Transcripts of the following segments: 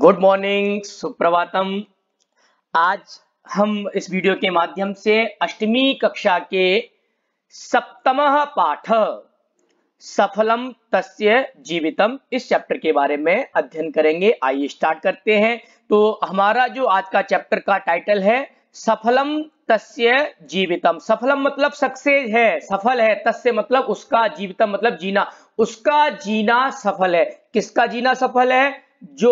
Good morning, Suprabhatam. आज हम इस वीडियो के माध्यम से अष्टमी कक्षा के सप्तमः पाठ सफलम तस्य जीवितम इस चैप्टर के बारे में अध्ययन करेंगे। आइए स्टार्ट करते हैं। तो हमारा जो आज का चैप्टर का टाइटल है सफलम तस्य जीवितम। सफलम मतलब सक्सेस है, सफल है। तस्य मतलब उसका, जीवितम मतलब जीना, उसका जीना सफल है। किसका जीना सफल है? जो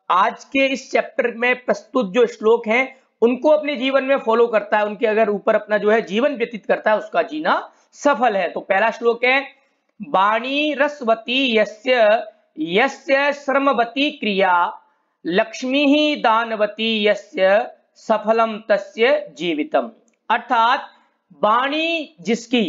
आज के इस चैप्टर में प्रस्तुत जो श्लोक हैं उनको अपने जीवन में फॉलो करता है, उनके अगर ऊपर अपना जो है जीवन व्यतीत करता है, उसका जीना सफल है। तो पहला श्लोक है वाणी रसवती यस्य यस्य श्रमवती क्रिया लक्ष्मी ही दानवती यस्य सफलम तस्य जीवितम। अर्थात वाणी जिसकी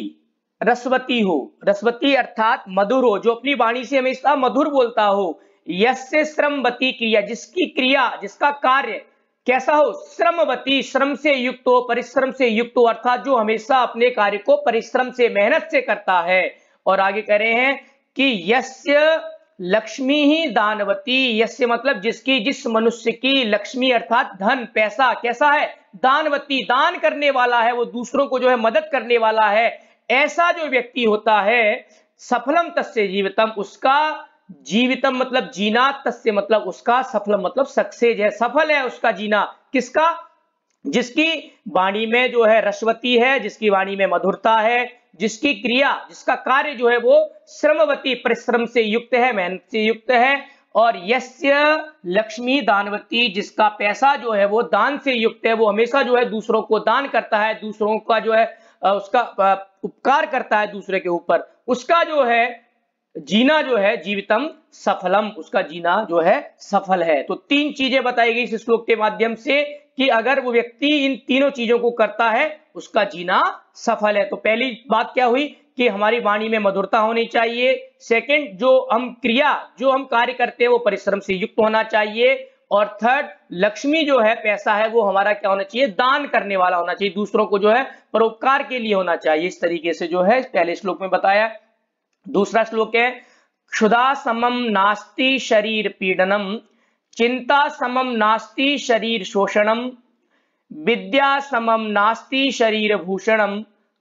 रसवती हो, रसवती अर्थात मधुर हो, जो अपनी वाणी से हमेशा मधुर बोलता हो, यस्य श्रमवती क्रिया जिसकी क्रिया जिसका कार्य कैसा हो, श्रमवती श्रम से युक्त हो, परिश्रम से युक्त हो, अर्थात जो हमेशा अपने कार्य को परिश्रम से मेहनत से करता है। और आगे कह रहे हैं कि यस्य लक्ष्मी ही दानवती, यस्य मतलब जिसकी, जिस मनुष्य की लक्ष्मी अर्थात धन पैसा कैसा है, दानवती दान करने वाला है, वो दूसरों को जो है मदद करने वाला है, ऐसा जो व्यक्ति होता है सफलम तस्य जीवितम, उसका जीवितम मतलब जीना, तस्य मतलब उसका, सफलम मतलब सक्सेस है, सफल है उसका जीना। किसका? जिसकी वाणी में जो है रसवती है, जिसकी वाणी में मधुरता है, जिसकी क्रिया जिसका कार्य जो है वो श्रमवती परिश्रम से युक्त है, मेहनत से युक्त है। और यस्य लक्ष्मी दानवती जिसका पैसा जो है वो दान से युक्त है, वो हमेशा जो है दूसरों को दान करता है, दूसरों का जो है उसका उपकार करता है दूसरे के ऊपर, उसका जो है जीना जो है जीवितम सफलम, उसका जीना जो है सफल है। तो तीन चीजें बताई गई इस श्लोक के माध्यम से कि अगर वो व्यक्ति इन तीनों चीजों को करता है उसका जीना सफल है। तो पहली बात क्या हुई कि हमारी वाणी में मधुरता होनी चाहिए। सेकंड, जो हम कार्य करते हैं वो परिश्रम से युक्त होना चाहिए। और थर्ड, लक्ष्मी जो है पैसा है वो हमारा क्या होना चाहिए, दान करने वाला होना चाहिए, दूसरों को जो है परोपकार के लिए होना चाहिए। इस तरीके से जो है पहले श्लोक में बताया। दूसरा श्लोक है क्षुधा समम नास्ति शरीर पीडनम, चिंता समम नास्ति शरीर शोषणम, विद्या समम नास्ति शरीर भूषणम,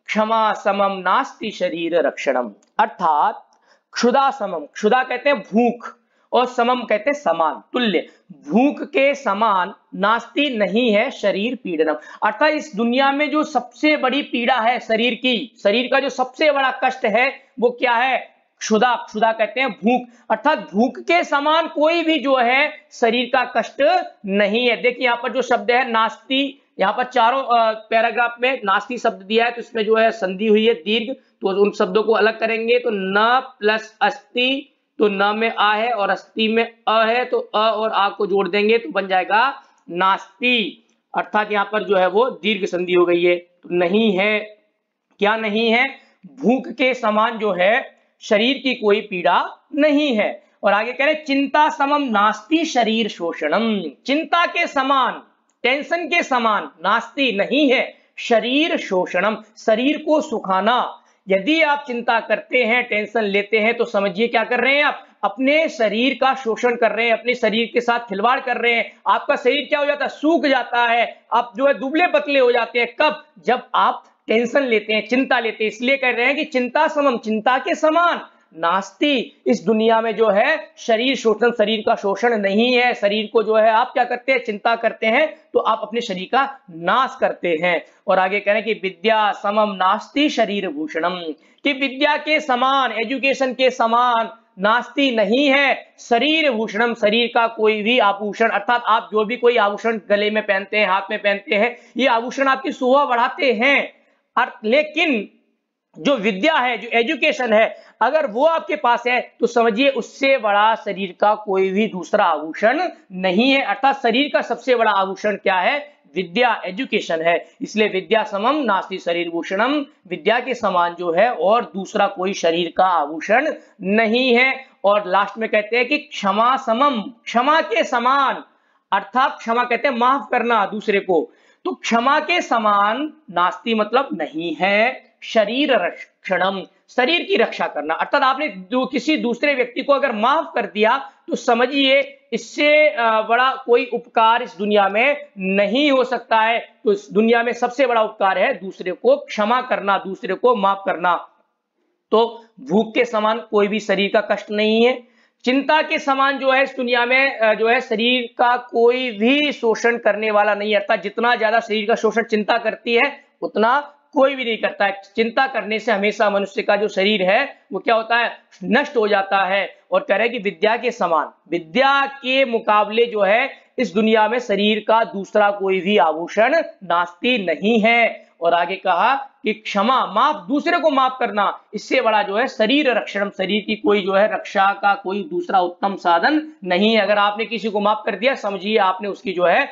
क्षमा समम नास्ति शरीर रक्षणम। अर्थात क्षुधा समम, क्षुधा कहते हैं भूख, और समम कहते हैं समान, तुल्य, भूख के समान, नास्ति नहीं है शरीर पीड़नम। अर्थात इस दुनिया में जो सबसे बड़ी पीड़ा है शरीर की, शरीर का जो सबसे बड़ा कष्ट है वो क्या है? क्षुधा। क्षुधा कहते हैं भूख, अर्थात भूख के समान कोई भी जो है शरीर का कष्ट नहीं है। देखिए यहाँ पर जो शब्द है नास्ति, यहाँ पर चारों पैराग्राफ में नास्ति शब्द दिया है, तो इसमें जो है संधि हुई है दीर्घ, तो उन शब्दों को अलग करेंगे तो न प्लस अस्ति, तो न में आ है और अस्ति में अ है, तो अ और आ को जोड़ देंगे तो बन जाएगा नास्ति। अर्थात यहाँ पर जो है वो दीर्घ संधि हो गई है। तो नहीं है, क्या नहीं है? भूख के समान जो है शरीर की कोई पीड़ा नहीं है। और आगे कह रहे चिंता समम नास्ति शरीर शोषणम, चिंता के समान, टेंशन के समान, नास्ति नहीं है शरीर शोषणम, शरीर को सुखाना। यदि आप चिंता करते हैं, टेंशन लेते हैं, तो समझिए क्या कर रहे हैं आप, अपने शरीर का शोषण कर रहे हैं, अपने शरीर के साथ खिलवाड़ कर रहे हैं। आपका शरीर क्या हो जाता है, सूख जाता है, आप जो है दुबले पतले हो जाते हैं। कब? जब आप टेंशन लेते हैं, चिंता लेते हैं। इसलिए कह रहे हैं कि चिंता समम, चिंता के समान, नास्ति, इस दुनिया में जो है शरीर शोषण, शरीर का शोषण नहीं है। शरीर को जो है आप क्या करते हैं, चिंता करते हैं तो आप अपने शरीर का नाश करते हैं। और आगे कह रहे हैं कि विद्या समम नास्ति शरीर भूषणम, कि विद्या के समान, एजुकेशन के समान, नास्ति नहीं है शरीर भूषणम, शरीर का कोई भी आभूषण, अर्थात आप जो भी कोई आभूषण गले में पहनते हैं, हाथ में पहनते हैं, ये आभूषण आपकी शोभा बढ़ाते हैं। लेकिन जो विद्या है, जो एजुकेशन है, अगर वो आपके पास है तो समझिए उससे बड़ा शरीर का कोई भी दूसरा आभूषण नहीं है। अर्थात शरीर का सबसे बड़ा आभूषण क्या है? विद्या, एजुकेशन है। इसलिए विद्या समम नास्ति शरीर भूषणम, विद्या के समान जो है और दूसरा कोई शरीर का आभूषण नहीं है। और लास्ट में कहते हैं कि क्षमा समम, क्षमा के समान, अर्थात क्षमा कहते हैं माफ करना दूसरे को, तो क्षमा के समान नास्ति मतलब नहीं है शरीर रक्षणम, शरीर की रक्षा करना। अर्थात आपने किसी दूसरे व्यक्ति को अगर माफ कर दिया तो समझिए इससे बड़ा कोई उपकार इस दुनिया में नहीं हो सकता है। तो इस दुनिया में सबसे बड़ा उपकार है दूसरे को क्षमा करना, दूसरे को माफ करना। तो भूख के समान कोई भी शरीर का कष्ट नहीं है। चिंता के समान जो है इस दुनिया में जो है शरीर का कोई भी शोषण करने वाला नहीं है। अर्थात जितना ज्यादा शरीर का शोषण चिंता करती है उतना कोई भी नहीं करता है। चिंता करने से हमेशा मनुष्य का जो शरीर है वो क्या होता है, नष्ट हो जाता है। और कह रहे हैं कि विद्या के समान, विद्या के मुकाबले जो है इस दुनिया में शरीर का दूसरा कोई भी आभूषण नास्ति नहीं है। और आगे कहा कि क्षमा, माफ, दूसरे को माफ करना, इससे बड़ा जो है शरीर रक्षण, शरीर की कोई जो है रक्षा का कोई दूसरा उत्तम साधन नहीं है। अगर आपने किसी को माफ कर दिया, समझिए आपने उसकी जो है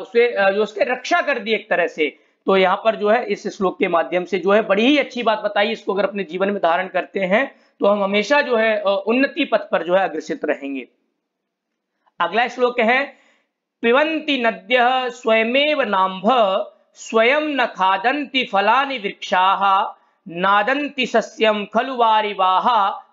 उसके रक्षा कर दी एक तरह से। तो यहाँ पर जो है इस श्लोक के माध्यम से जो है बड़ी ही अच्छी बात बताई। इसको अगर अपने जीवन में धारण करते हैं तो हम हमेशा जो है उन्नति पथ पर जो है अग्रसित रहेंगे। अगला श्लोक है, पिबन्ति नद्यः स्वयमेव नाम्भ स्वयं न खादन्ति फलानि वृक्षाः नादन्ति सस्यं खलु वारिवाः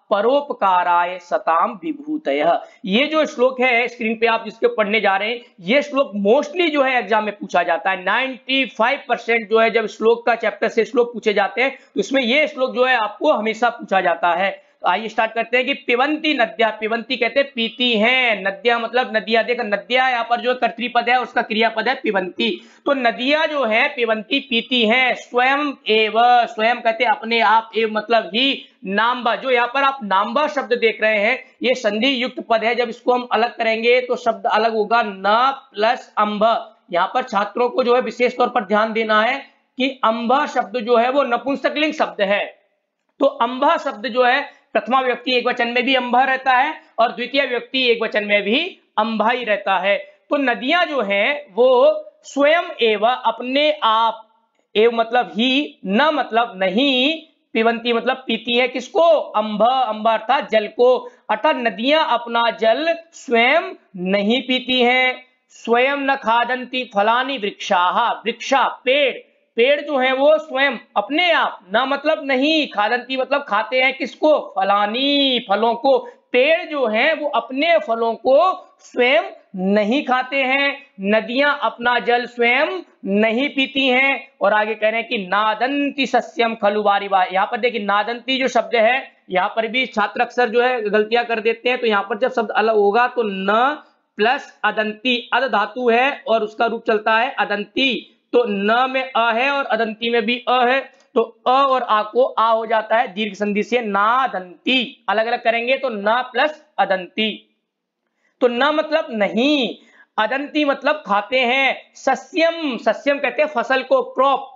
परोपकाराय सताम विभूतयः। ये जो श्लोक है स्क्रीन पे आप जिसके पढ़ने जा रहे हैं, ये श्लोक मोस्टली जो है एग्जाम में पूछा जाता है। 95% जो है जब श्लोक का चैप्टर से श्लोक पूछे जाते हैं तो इसमें ये श्लोक जो है आपको हमेशा पूछा जाता है। तो आइए स्टार्ट करते हैं कि पिबन्ति नद्या, पिबन्ति कहते हैं पीती हैं, नद्या मतलब नदियां। देखो नद्या यहाँ पर जो कर्तृपद है उसका क्रियापद है पिबन्ति। तो नदियां जो है पिबन्ति पीती हैं, स्वयं एव, स्वयं कहते हैं अपने आप, एव मतलब ही, नाम्बा, जो यहाँ पर आप नाम्बा शब्द देख रहे हैं ये संधि युक्त पद है। जब इसको हम अलग करेंगे तो शब्द अलग होगा, न प्लस अम्भ। यहाँ पर छात्रों को जो है विशेष तौर पर ध्यान देना है कि अम्भा शब्द जो है वो नपुंसकलिंग शब्द है। तो अम्भा शब्द जो है प्रथमा व्यक्ति एक वचन में भी अम्भा रहता है और द्वितीय व्यक्ति एक वचन में भी अम्भा ही रहता है। तो नदियां जो हैं वो स्वयं एव अपने आप, एव मतलब ही, न मतलब नहीं, पिबन्ति मतलब पीती है किसको, अम्भा, अम्भा अर्थात जल को। अर्थात नदियां अपना जल स्वयं नहीं पीती हैं। स्वयं न खादन्ति फलानि वृक्षाः, वृक्षा पेड़, पेड़ जो है वो स्वयं अपने आप, ना मतलब नहीं, खादन्ति मतलब खाते हैं किसको, फलानी फलों को। पेड़ जो है वो अपने फलों को स्वयं नहीं खाते हैं। नदियां अपना जल स्वयं नहीं पीती हैं। और आगे कह रहे हैं कि नादन्ति सस्यम खलु वारिवा। यहाँ पर देखिए नादन्ति जो शब्द है यहाँ पर भी छात्र अक्सर जो है गलतियां कर देते हैं। तो यहाँ पर जब शब्द अलग होगा तो न प्लस अदंती, अद धातु है और उसका रूप चलता है अदंती। तो न में अ है और अदंती में भी अ है, तो अ और आ को आ हो जाता है दीर्घ संधि से, नादंती। अलग अलग करेंगे तो न प्लस अदंती। तो न मतलब नहीं, अदंती मतलब खाते हैं। सस्यम, सस्यम कहते हैं फसल को, क्रॉप।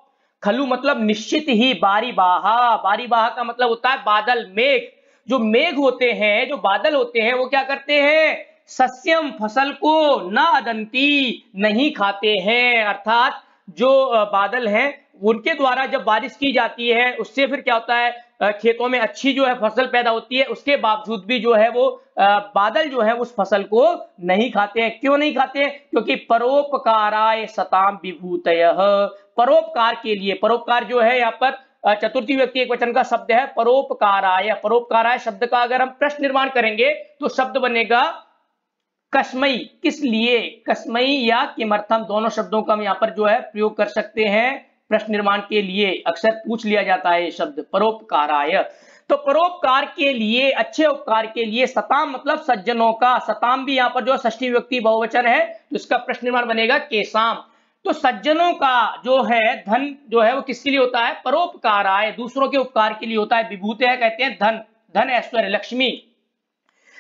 खलु मतलब निश्चित ही, बारी बाहा, बारी बाहा का मतलब होता है बादल, मेघ। जो मेघ होते हैं, जो बादल होते हैं वो क्या करते हैं, सस्यम फसल को, न अदंती नहीं खाते हैं। अर्थात जो बादल हैं उनके द्वारा जब बारिश की जाती है उससे फिर क्या होता है, खेतों में अच्छी जो है फसल पैदा होती है। उसके बावजूद भी जो है वो बादल जो है उस फसल को नहीं खाते हैं। क्यों नहीं खाते हैं, क्योंकि परोपकाराय सताम विभूतयः, परोपकार के लिए, परोपकार जो है यहाँ पर चतुर्थी व्यक्ति एक वचन का शब्द है परोपकाराय। परोपकाराय शब्द का अगर हम प्रश्न निर्माण करेंगे तो शब्द बनेगा कस्मई, किस लिए, कस्मई या किमर्थम, दोनों शब्दों का हम यहाँ पर जो है प्रयोग कर सकते हैं प्रश्न निर्माण के लिए। अक्सर पूछ लिया जाता है ये शब्द परोपकाराय। तो परोपकार के लिए, अच्छे उपकार के लिए, सताम मतलब सज्जनों का, सताम भी यहाँ पर जो षष्ठी व्यक्ति बहुवचन है तो इसका प्रश्न निर्माण बनेगा केसाम। तो सज्जनों का जो है धन जो है वो किसके लिए होता है, परोपकाराय, दूसरों के उपकार के लिए होता है। विभूतयः कहते हैं धन, धन ऐश्वर्य लक्ष्मी।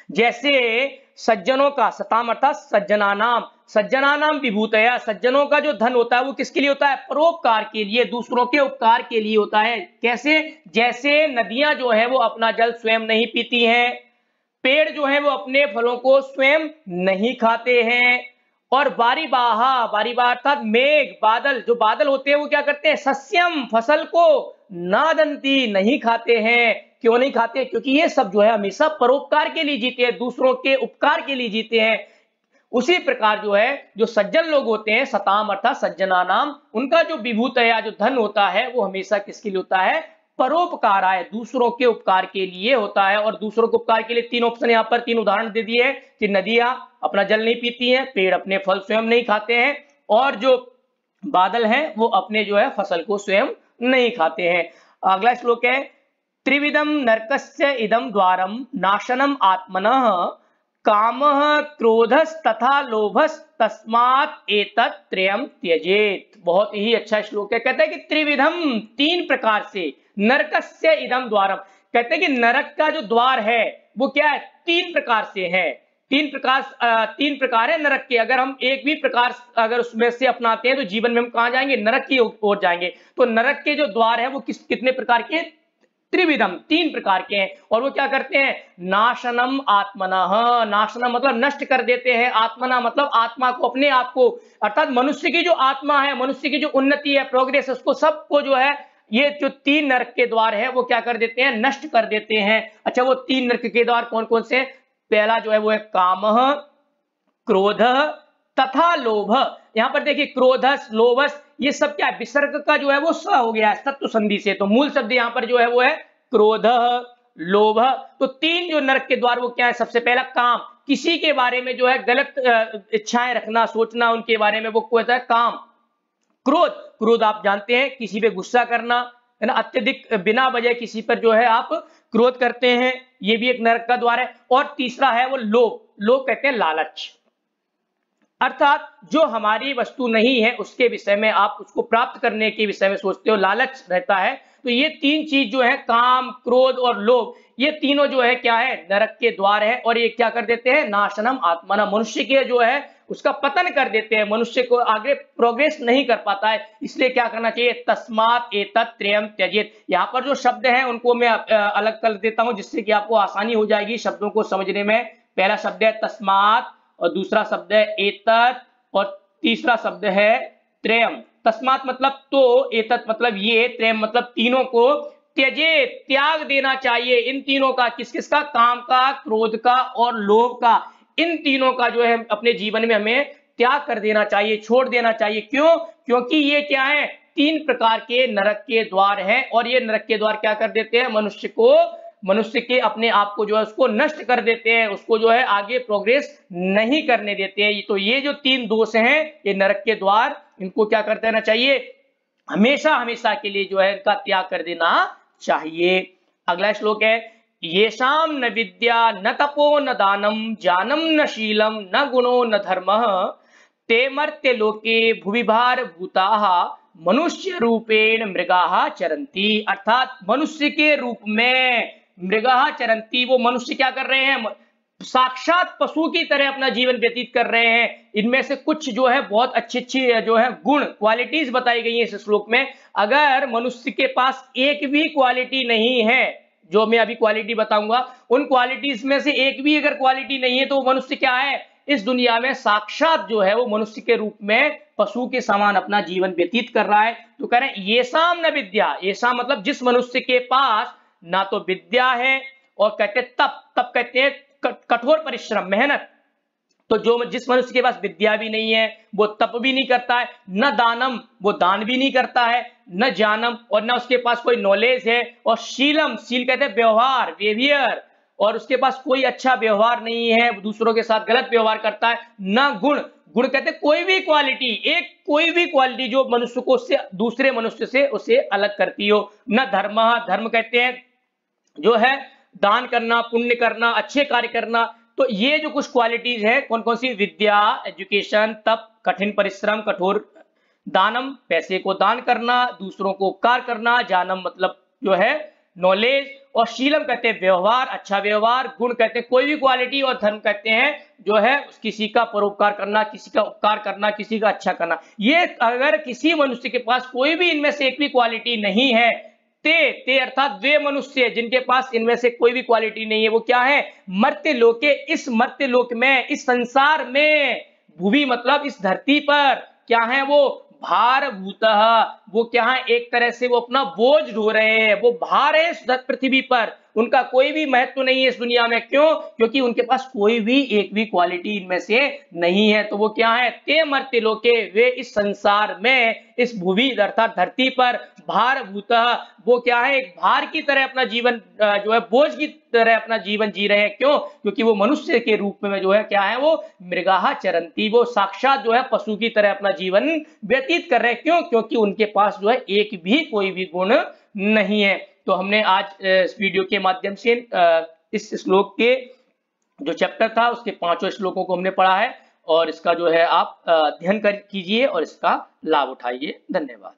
जैसे सज्जनों का, सताम अर्थात सज्जनानाम, सज्जनानाम विभूतयः, सज्जनों का जो धन होता है वो किसके लिए होता है, परोपकार के लिए, दूसरों के उपकार के लिए होता है। कैसे, जैसे नदियां जो है वो अपना जल स्वयं नहीं पीती हैं, पेड़ जो है वो अपने फलों को स्वयं नहीं खाते हैं, और बारीबाहा, बारीबाहा अर्थात मेघ, बादल, जो बादल होते हैं वो क्या करते हैं, सस्यम फसल को, नादंती नहीं खाते हैं। क्यों नहीं खाते, क्योंकि ये सब जो है हमेशा परोपकार के लिए जीते हैं, दूसरों के उपकार के लिए जीते हैं। उसी प्रकार जो है जो सज्जन लोग होते हैं, सताम अर्थात सज्जनानाम, उनका जो विभूतया जो धन होता है वो हमेशा किसके लिए होता है, परोपकाराय, दूसरों के उपकार के लिए होता है। और दूसरों के उपकार के लिए तीन ऑप्शन यहाँ पर, तीन उदाहरण दे दिए हैं कि नदियां अपना जल नहीं पीती हैं, पेड़ अपने फल स्वयं नहीं खाते हैं, और जो बादल हैं वो अपने जो है फसल को स्वयं नहीं खाते हैं। अगला श्लोक है, त्रिविधम नरकस्य इदम द्वारम नाशनम आत्मनः कामः क्रोधस्तथा लोभस तस्मात् एतत् त्रयम् त्यजेत। बहुत ही अच्छा श्लोक है। कहते हैं कि त्रिविधम, तीन प्रकार से, नरकस्य इदम द्वारम, कहते हैं कि नरक का जो द्वार है वो क्या है, तीन प्रकार से है। तीन प्रकार है नरक के। अगर हम एक भी प्रकार अगर उसमें से अपनाते हैं तो जीवन में हम कहां जाएंगे, नरक की ओर जाएंगे। तो नरक के जो द्वार है वो कितने प्रकार के, त्रिविधम, तीन प्रकार के हैं। और वो क्या करते हैं, नाशनम आत्मनः, नाशनम मतलब नष्ट कर देते हैं, आत्मना मतलब आत्मा को, अपने आप को, अर्थात मनुष्य की जो आत्मा है, मनुष्य की जो उन्नति है, प्रोग्रेस, उसको सबको जो है ये जो तीन नरक के द्वार है वो क्या कर देते हैं, नष्ट कर देते हैं। अच्छा, वो तीन नरक के द्वार कौन कौन से, पहला जो है वो है कामः, क्रोधः तथा लोभ। यहां पर देखिए क्रोधस, लोभस, ये सब क्या है, विसर्ग का जो है वो स हो गया है सत्व संधि से। तो मूल शब्द यहां पर जो है वो है क्रोध, लोभ। तो तीन जो नरक के द्वार वो क्या है, सबसे पहला काम, किसी के बारे में जो है गलत इच्छाएं रखना, सोचना उनके बारे में, वो कहता है काम। क्रोध, क्रोध आप जानते हैं, किसी पे गुस्सा करना है ना, अत्यधिक बिना वजह किसी पर जो है आप क्रोध करते हैं, ये भी एक नरक का द्वार है। और तीसरा है वो लोभ, लोभ कहते हैं लालच, अर्थात जो हमारी वस्तु नहीं है उसके विषय में आप उसको प्राप्त करने के विषय में सोचते हो, लालच रहता है। तो ये तीन चीज जो है, काम, क्रोध और लोभ, ये तीनों जो है क्या है, नरक के द्वार है। और ये क्या कर देते हैं, नाशनम आत्मना, मनुष्य के जो है उसका पतन कर देते हैं, मनुष्य को आगे प्रोग्रेस नहीं कर पाता है। इसलिए क्या करना चाहिए, तस्मात् एतत् त्रयम् त्यजेत। यहाँ पर जो शब्द हैं उनको मैं अलग कर देता हूं जिससे कि आपको आसानी हो जाएगी शब्दों को समझने में। पहला शब्द है तस्मात्, और दूसरा शब्द है एतत्, और तीसरा शब्द है त्रयम्। तस्मात् मतलब तो, एतत् मतलब ये, त्रयम् मतलब तीनों को, त्यजे त्याग देना चाहिए इन तीनों का, किस किस का, काम का, क्रोध का और लोभ का। इन तीनों का जो है अपने जीवन में हमें त्याग कर देना चाहिए, छोड़ देना चाहिए। क्यों, क्योंकि ये क्या है, तीन प्रकार के नरक के द्वार हैं। और ये नरक के द्वार क्या कर देते हैं, मनुष्य को, मनुष्य के अपने आप को जो है उसको नष्ट कर देते हैं, उसको जो है आगे प्रोग्रेस नहीं करने देते हैं। तो ये जो तीन दोष हैं, ये नरक के द्वार, इनको क्या कर देना चाहिए, हमेशा हमेशा के लिए जो है इनका त्याग कर देना चाहिए। अगला श्लोक है, येषाम न विद्या न तपो न दानम ज्ञानम न शीलम न गुणो न धर्मः ते मर्त्य लोके भुविभार भूताः मनुष्य रूपेण मृगाः चरन्ति। अर्थात मनुष्य के रूप में मृगाः चरन्ति, वो मनुष्य क्या कर रहे हैं, साक्षात पशु की तरह अपना जीवन व्यतीत कर रहे हैं। इनमें से कुछ जो है बहुत अच्छी अच्छी जो है गुण, क्वालिटीज बताई गई है इस श्लोक में। अगर मनुष्य के पास एक भी क्वालिटी नहीं है, जो मैं अभी क्वालिटी बताऊंगा, उन क्वालिटीज में से एक भी अगर क्वालिटी नहीं है तो मनुष्य क्या है, इस दुनिया में साक्षात जो है वो मनुष्य के रूप में पशु के समान अपना जीवन व्यतीत कर रहा है। तो कह रहे हैं येषाम न विद्या, येषाम मतलब जिस मनुष्य के पास ना तो विद्या है, और कहते तप, तप कहते हैं कठोर परिश्रम, मेहनत। तो जो जिस मनुष्य के पास विद्या भी नहीं है, वो तप भी नहीं करता है, न दानम, वो दान भी नहीं करता है, न ज्ञानम, और न उसके पास कोई नॉलेज है, और शीलम, शील कहते हैं व्यवहार, बिहेवियर, और उसके पास कोई अच्छा व्यवहार नहीं है, दूसरों के साथ गलत व्यवहार करता है, न गुण, गुण कहते हैं कोई भी क्वालिटी, एक कोई भी क्वालिटी जो मनुष्य को उससे, दूसरे मनुष्य से उसे अलग करती हो, न धर्म, धर्म कहते हैं जो है दान करना, पुण्य करना, अच्छे कार्य करना। तो ये जो कुछ क्वालिटीज है, कौन कौन सी, विद्या, एजुकेशन, तप, कठिन परिश्रम, कठोर, दानम पैसे को दान करना, दूसरों को उपकार करना, जानम मतलब जो है नॉलेज, और शीलम कहते हैं व्यवहार, अच्छा व्यवहार, गुण कहते हैं कोई भी क्वालिटी, और धर्म कहते हैं जो है किसी का परोपकार करना, किसी का उपकार करना, किसी का अच्छा करना। ये अगर किसी मनुष्य के पास कोई भी इनमें से एक भी क्वालिटी नहीं है, ते अर्थात वे मनुष्य जिनके पास इनमें से कोई भी क्वालिटी नहीं है, वो क्या है, मर्त्य लोके, इस मर्त्य लोक में, इस संसार में, भूवि मतलब इस धरती पर क्या है वो, भारभूतः, वो क्या है, एक तरह से वो अपना बोझ ढो रहे हैं, वो भार है इस पृथ्वी पर, उनका कोई भी महत्व नहीं है इस दुनिया में। क्यों? क्योंकि उनके पास कोई भी एक भी क्वालिटी इनमें से नहीं है। तो वो क्या है, ते मर्त्य लोके, वे इस संसार में, इस भूमि अर्थात धरती पर भार भूतः, वो क्या है, एक भार की तरह अपना जीवन जो है बोझ की तरह अपना जीवन जी रहे हैं। क्यों? क्योंकि वो मनुष्य के रूप में जो है क्या है, वो मृगाः चरंती, वो साक्षात जो है पशु की तरह अपना जीवन व्यतीत कर रहे हैं। क्यों? क्योंकि उनके पास जो है एक भी कोई भी गुण नहीं है। तो हमने आज इस वीडियो के माध्यम से इस श्लोक के जो चैप्टर था उसके 5 श्लोकों को हमने पढ़ा है, और इसका जो है आप अध्ययन कीजिए और इसका लाभ उठाइए। धन्यवाद।